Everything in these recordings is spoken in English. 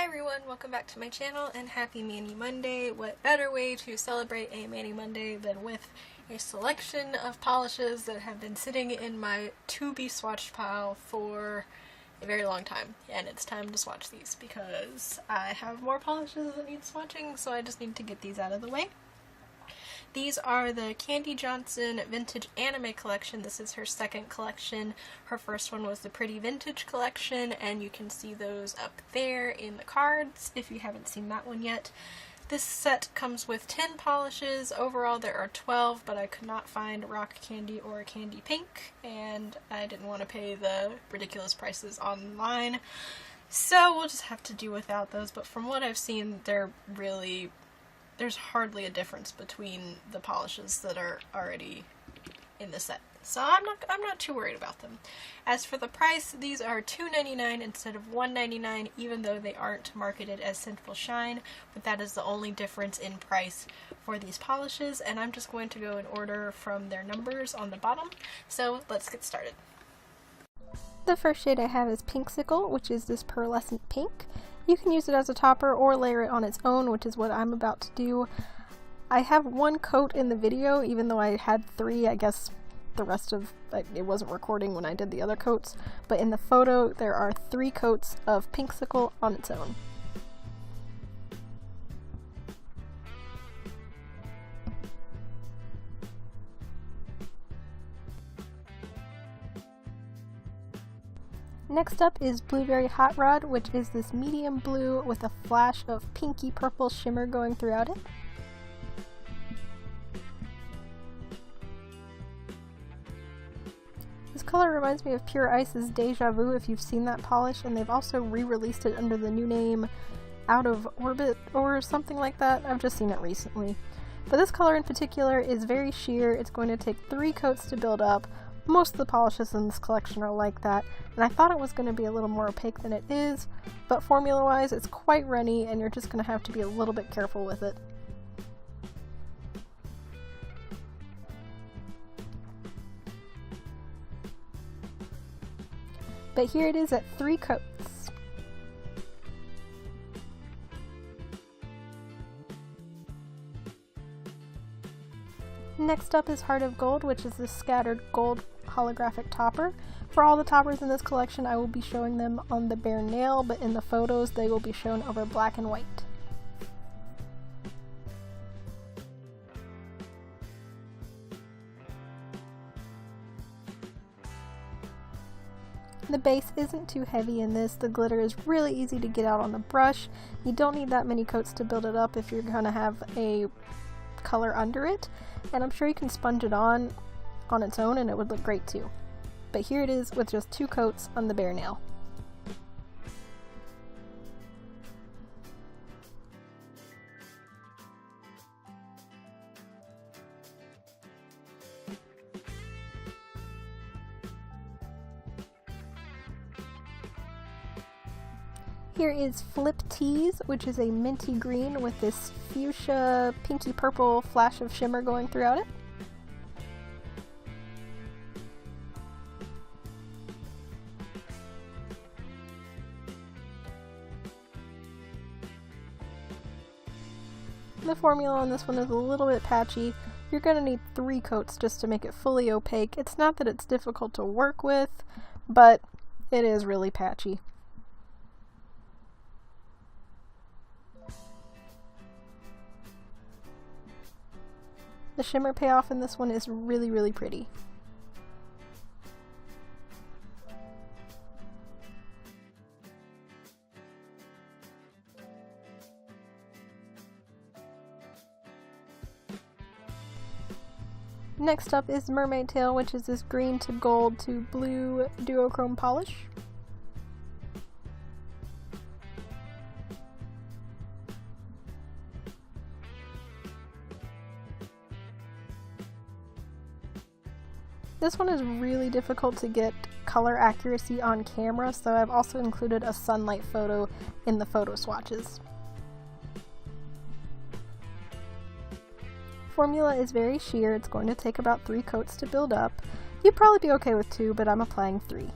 everyone, welcome back to my channel and happy Mani Monday. What better way to celebrate a Mani Monday than with a selection of polishes that have been sitting in my to-be swatched pile for a very long time, and it's time to swatch these because I have more polishes that need swatching, so I just need to get these out of the way. These are the Kandee Johnson Vintage Anime Collection. This is her second collection. Her first one was the Pretty Vintage Collection, and you can see those up there in the cards if you haven't seen that one yet. This set comes with 10 polishes. Overall there are 12, but I could not find Rock Candy or Candy Pink, and I didn't want to pay the ridiculous prices online. So we'll just have to do without those, but from what I've seen, there's hardly a difference between the polishes that are already in the set. So I'm not too worried about them. As for the price, these are $2.99 instead of $1.99, even though they aren't marketed as Sinful Shine, but that is the only difference in price for these polishes, and I'm just going to go in order from their numbers on the bottom. So let's get started. The first shade I have is Pinksicle, which is this pearlescent pink. You can use it as a topper or layer it on its own, which is what I'm about to do. I have one coat in the video, even though I had 3. I guess the rest of it wasn't recording when I did the other coats, but in the photo there are 3 coats of Pinksicle on its own. Next up is Blueberry Hot Rod, which is this medium blue with a flash of pinky purple shimmer going throughout it. This color reminds me of Pure Ice's Deja Vu if you've seen that polish, and they've also re-released it under the new name Out of Orbit or something like that. I've just seen it recently. But this color in particular is very sheer. It's going to take 3 coats to build up. Most of the polishes in this collection are like that, and I thought it was going to be a little more opaque than it is, but formula-wise it's quite runny and you're just going to have to be a little bit careful with it. But here it is at 3 coats. Next up is Heart of Gold, which is this scattered gold holographic topper. For all the toppers in this collection, I will be showing them on the bare nail, but in the photos they will be shown over black and white. The base isn't too heavy in this. The glitter is really easy to get out on the brush. You don't need that many coats to build it up if you're going to have a color under it, and I'm sure you can sponge it on its own and it would look great too. But here it is with just 2 coats on the bare nail. Here is Flip Tease, which is a minty green with this fuchsia pinky purple flash of shimmer going throughout it. The formula on this one is a little bit patchy. You're going to need 3 coats just to make it fully opaque. It's not that it's difficult to work with, but it is really patchy. The shimmer payoff in this one is really, really pretty. Next up is Mermaid Tail, which is this green to gold to blue duochrome polish. This one is really difficult to get color accuracy on camera, so I've also included a sunlight photo in the photo swatches. Formula is very sheer. It's going to take about 3 coats to build up. You'd probably be okay with 2, but I'm applying 3.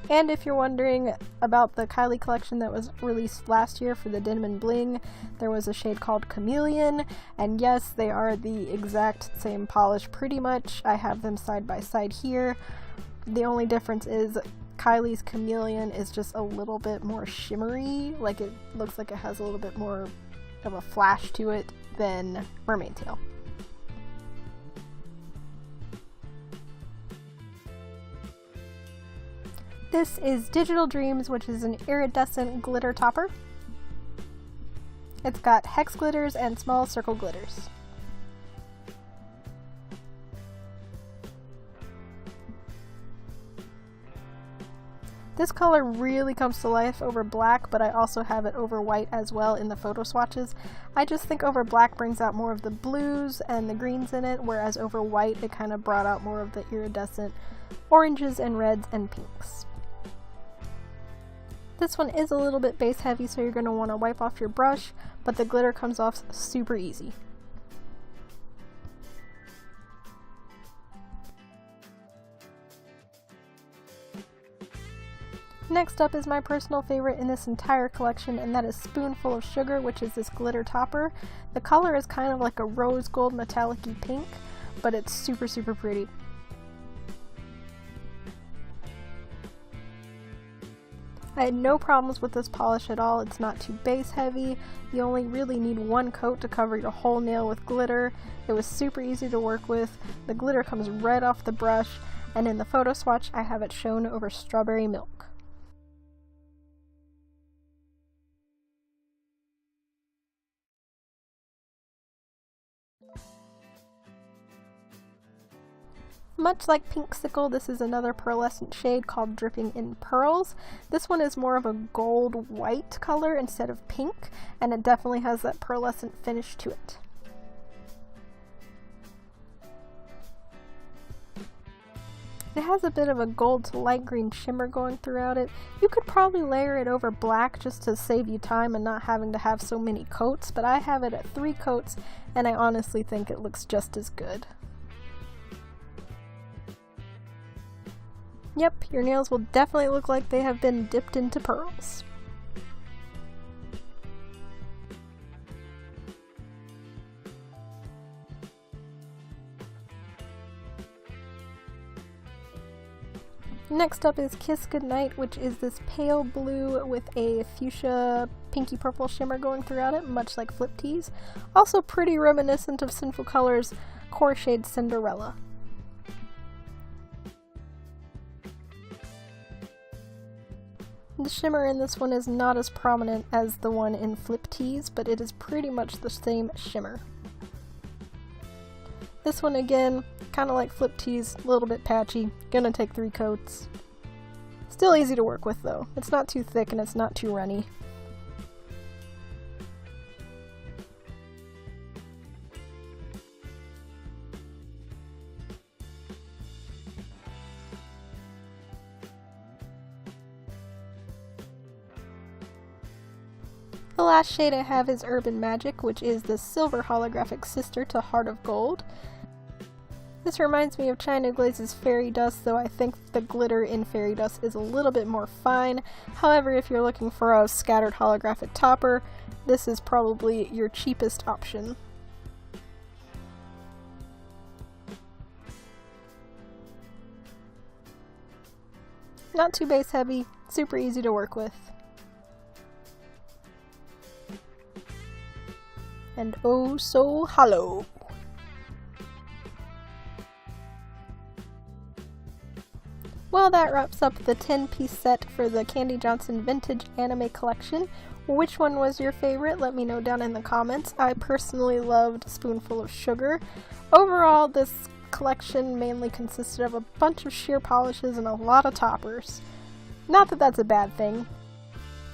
And if you're wondering about the Kylie collection that was released last year for the Denim and Bling, there was a shade called Chameleon, and yes, they are the exact same polish pretty much. I have them side by side here. The only difference is Kylie's Chameleon is just a little bit more shimmery, like it looks like it has a little bit more of a flash to it than Mermaid Tail. This is Digital Dreams, which is an iridescent glitter topper. It's got hex glitters and small circle glitters. This color really comes to life over black, but I also have it over white as well in the photo swatches. I just think over black brings out more of the blues and the greens in it, whereas over white it kind of brought out more of the iridescent oranges and reds and pinks. This one is a little bit base heavy, so you're going to want to wipe off your brush, but the glitter comes off super easy. Next up is my personal favorite in this entire collection, and that is Spoonful of Sugar, which is this glitter topper. The color is kind of like a rose gold metallic-y pink, but it's super, super pretty. I had no problems with this polish at all. It's not too base heavy. You only really need one coat to cover your whole nail with glitter. It was super easy to work with. The glitter comes right off the brush, and in the photo swatch I have it shown over strawberry milk. Much like Pinksicle, this is another pearlescent shade called Dripping in Pearls. This one is more of a gold-white color instead of pink, and it definitely has that pearlescent finish to it. It has a bit of a gold to light green shimmer going throughout it. You could probably layer it over black just to save you time and not having to have so many coats, but I have it at 3 coats, and I honestly think it looks just as good. Yep, your nails will definitely look like they have been dipped into pearls. Next up is Kiss Goodnight, which is this pale blue with a fuchsia pinky purple shimmer going throughout it, much like Flip Tease. Also pretty reminiscent of SinfulColors' core shade Cinderella. The shimmer in this one is not as prominent as the one in Flip Tease, but it is pretty much the same shimmer. This one again, kind of like Flip Tease, a little bit patchy, gonna take 3 coats. Still easy to work with though, it's not too thick and it's not too runny. The last shade I have is Urban Magic, which is the silver holographic sister to Heart of Gold. This reminds me of China Glaze's Fairy Dust, though I think the glitter in Fairy Dust is a little bit more fine. However, if you're looking for a scattered holographic topper, this is probably your cheapest option. Not too base heavy, super easy to work with. And oh so hollow. Well, that wraps up the 10-piece set for the Kandee Johnson Vintage Anime Collection. Which one was your favorite? Let me know down in the comments. I personally loved Spoonful of Sugar. Overall, this collection mainly consisted of a bunch of sheer polishes and a lot of toppers. Not that that's a bad thing.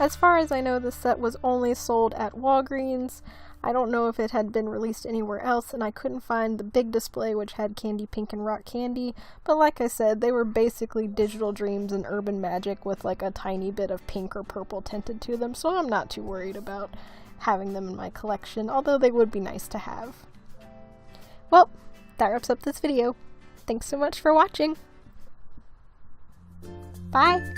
As far as I know, this set was only sold at Walgreens. I don't know if it had been released anywhere else, and I couldn't find the big display which had Candy Pink and Rock Candy, but like I said, they were basically Digital Dreams and Urban Magic with like a tiny bit of pink or purple tinted to them, so I'm not too worried about having them in my collection, although they would be nice to have. Well, that wraps up this video. Thanks so much for watching. Bye!